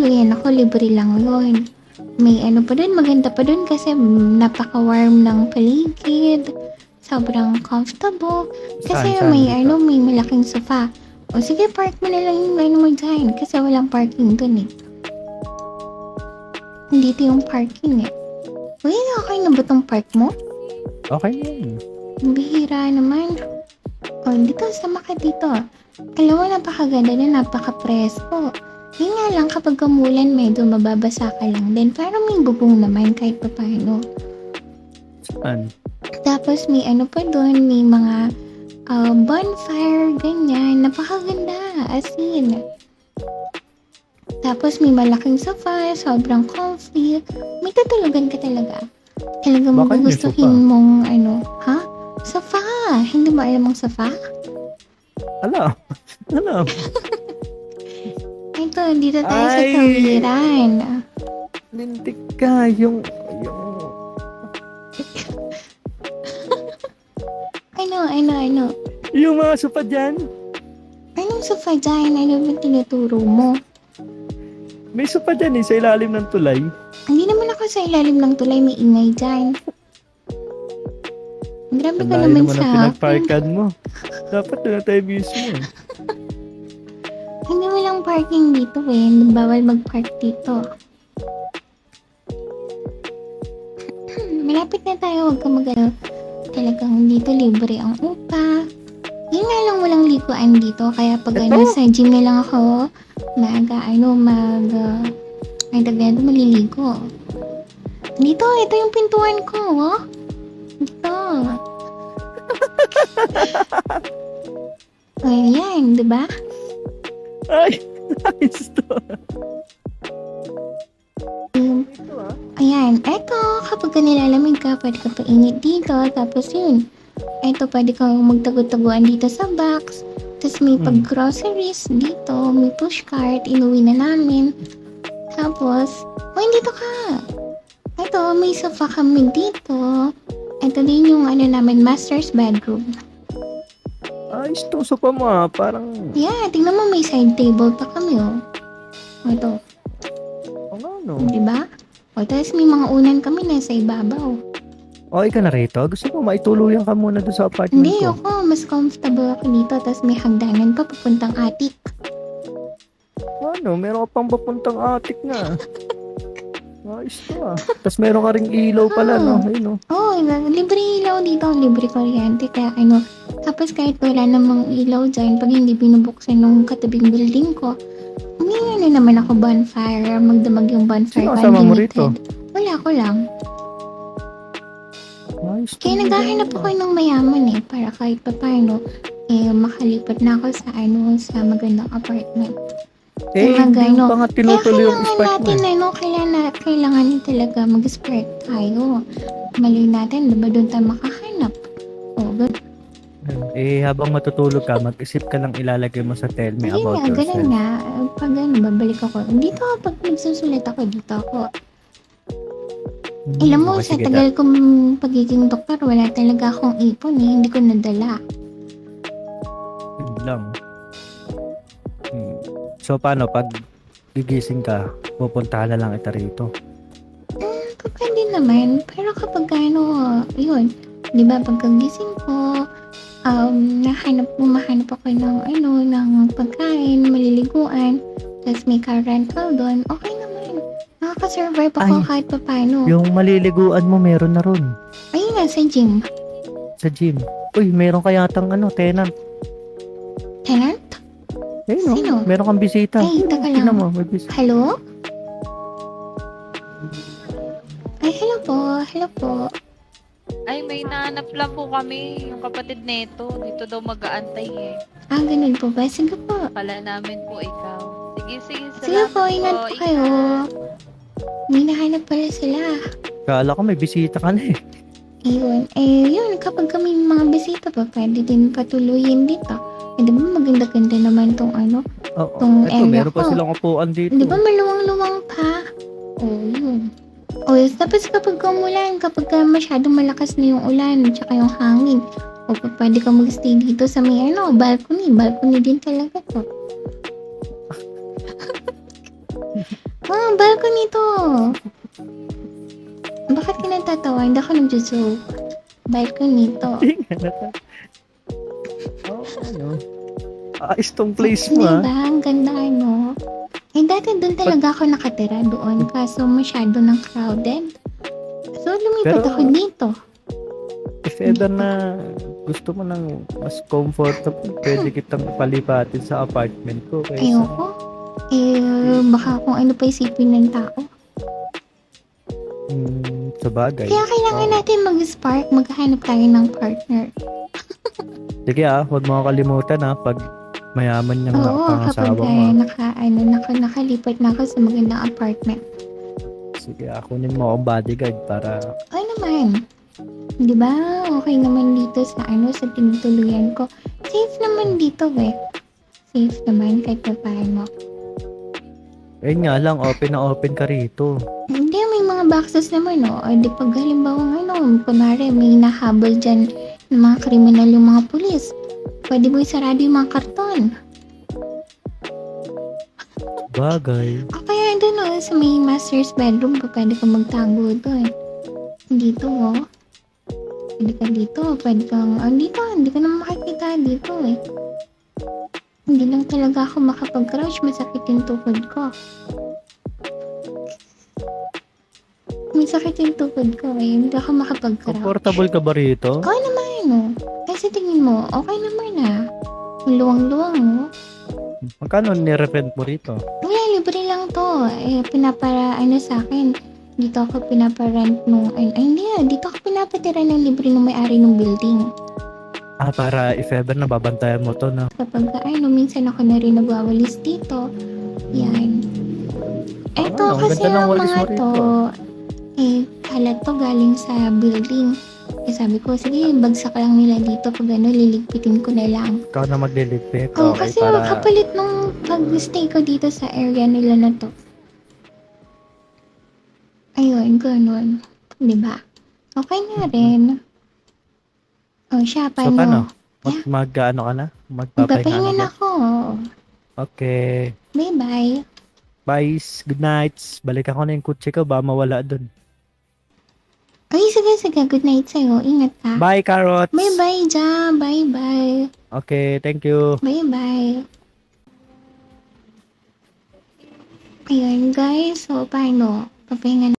tutuluyan ako, libre lang yun. May ano pa dun, maganda pa dun kasi napaka-warm ng paligid. Sobrang comfortable. Saan, Kasi saan may dito? ano, may malaking sofa. O sige, park mo na lang yung ano mo dyan. Kasi walang parking dun eh. Dito yung parking eh. Uy, okay na ba tong park mo? Okay na yun. Ang bihira naman. O, dito, sama ka dito. Alam mo, napakaganda na, napaka-presko. Yun nga lang, kapag umulan, medyo mababasa ka lang din. Pero may bubong naman kahit pa paano. Saan? Tapos may ano pa doon, may mga bonfire, ganyan. Napakaganda, as in. Tapos may malaking sofa, sobrang comfy. May tutulugan ka talaga. Talagang Baka yun yung sofa. gugustuhin mong ano, ha? Sofa! Hindi mo alam ang sofa? Alam. Alam. Ito, dito tayo sa Ay! tawiran. Lintik ka. Yung... Ano? Yung mga sopa dyan. Anong sofa dyan? Ano ba tinuturo mo? May sopa dyan sa ilalim ng tulay. Hindi naman ako sa ilalim ng tulay, may ingay dyan. Grabe Ang ka layo naman naman sa ang akin. pinagparkan mo. Dapat na tayo mismo. Hindi mo lang parking dito eh. Bawal mag-park dito. Malapit na tayo, huwag ka mag-ano. Talagang dito libre ang upa. Yun nga lang walang liguan dito. Kaya pag ano, sa gym na lang ako, maliligo. Dito, ito yung pintuan ko, oh. Dito. O, yan, di ba? Ay! Ayos to. Ayan, eto, kapag ka nilalamig ka, pwede ka painit dito. Tapos yun, eto, pwede kang magtago-taguan dito sa box. Tapos may pag-groceries dito, may pushcart, inuwi na namin. Tapos, dito ka. Eto, may sofa kami dito. Eto din yung ano namin, master's bedroom. Ayos to sopa mo Parang... Yeah, tingnan mo, may side table pa kami, oh. Ito, Ano? di ba? O, tapos may mga unan kami nasa ibabaw. Okay ka na rito? Gusto mo maituluyan ka muna doon sa apartment Hindi, ko? ako, mas comfortable ako dito. Tapos may hagdanan pa papuntang attic. Ano? Meron ka pang papuntang attic na. Ayos to Tapos meron ka ring ilaw pala, no? Ayun, no? Oo, libre ilaw dito. Libre kuryente. Kaya ano, tapos kahit wala namang ilaw dyan, pag hindi binubuksan nung katabing building ko, may ano naman ako bonfire. Magdamag yung bonfire. Sino kasama mo rito? Wala ko lang. Ayos to. Kaya naghahanap ako ng mayaman eh. Para kahit pa paano, makalipat na ako sa ano, sa magandang apartment. Hindi pa nga tinutuloy yung Kaya spark mo kailangan kailangan talaga mag-spark tayo. Mali natin, diba doon tayo makahanap? Good. Habang matutulog ka, mag-isip ka lang ilalagay mo sa tell me about yourself. Ganun nga. Pag babalik ako. Dito, pag nagsusulat ako, dito ako. Alam mo, sa sige, tagal kong pagiging doktor, wala talaga akong ipon eh. Hindi ko nadala. Yun lang. So, paano? Pag gigising ka, pupuntahan na lang kita rito. Pwede naman. Pero kapag yun, di ba, pagkagising ko, mahanap ako ng pagkain, maliliguan, tapos may car rental doon, okay naman. Nakaka-survive ako kahit pa paano. Yung maliliguan mo, meron na ron. Ayun na, sa gym. Sa gym. Uy, meron ka yatang tenant. Tenant? Ayun, Sino? meron kang bisita. Ay, taka lang. Tingnan mo, may bisita. Hello? Ay, hello po. Ay, may nahanap lang po kami. Yung kapatid neto. Dito daw mag-aantay eh. Ganun po ba? Sige po. Kala namin po ikaw. Sige, Sige salamat po, ingat po kayo. May nahanap pala sila. Kala ko may bisita ka na eh. Ayun. Yun, kapag kami mga bisita pa, pwede din patuloyin dito. Di ba maganda-ganda naman tong tong Ito, area meron pa ko. silang upuan dito. Di ba maluwang-luwang pa? Yun. Tapos kapag umulan, kapag masyadong malakas na yung ulan, tsaka yung hangin, pwede ka mag-stay dito sa may balcony. Balcony din talaga to. Balcony to. Bakit ka natatawa? Hindi ako nag-joke. Balcony to. Ano? Ayos tong place mo, Diba? ha? Ang ganda, ano? Dati doon talaga ako nakatira doon. Kaso masyado ng crowded. So, lumipat Pero- ako dito. If ever na gusto mo ng mas comfortable, pwede kitang palipatin sa apartment ko kaysa Ayoko. Baka kung ano pa isipin ng tao. sa bagay. Kaya kailangan Oo. natin mag-spark. Maghanap tayo ng partner. Sige huwag mo kalimutan pag mayaman yung Oo, kapag pangasawa mo. nakalipat na ako sa magandang apartment. Sige, kunin mo akong bodyguard para Ay naman. 'Di ba? Okay naman dito sa sa tinutuluyan ko. Safe naman dito, eh. Safe naman kahit pa paano. ayun nga lang, open na open ka rito. Hindi, may mga boxes naman, oh. O, di pag halimbawa kunwari may nahabol dyan ng mga kriminal yung mga pulis. Pwede mo isarado yung mga karton. Bagay. O kaya doon, sa may master's bedroom pa, pwede ka magtago doon. Dito, oh. Pwede ka dito, pwede kang, dito, hindi ka naman makikita dito, eh. Hindi lang talaga ako makapag-crouch, masakit yung tuhod ko. May sakit yung tuhod ko, eh. Hindi ako makapag-crouch. Comfortable ka ba rito? Okay naman, no? Kasi tingin mo, okay naman, luwang-luwang, no? Magkano ni-rent mo rito? Wala, libre lang to. Pinapara, sa akin. Dito ako pinaparent nung, hindi dito ako pinapatira ng libre ng may-ari ng building. Para if ever na babantayan mo to na. Kapag, minsan ako na rin nagwawalis dito. Yan. Eto, ang kasi ganda ng ang walis mga mo rito. to, kalat to galing sa building. Sabi ko, sige, bagsak lang nila dito. Pag liligpitin ko na lang. Ikaw na magliligpit. Oh, Okay, kasi kapalit nung pag-stay ko dito sa area nila na to. Ayun, ganun. Diba? Okay na rin. Oh, siya, So, paano? Yeah. Mag-ano ka na? Magpapahinga Magpapahinga na na ba? ako. Okay. Bye-bye. Bye. Good nights. Balik ako na yung kutsi ko. Baka mawala dun. Ay, sige. Good night sa'yo. Ingat ka. Bye, carrots. Bye-bye, Ja. Bye-bye. Okay, thank you. Bye-bye. Ayun, guys. So, paano? Papahinga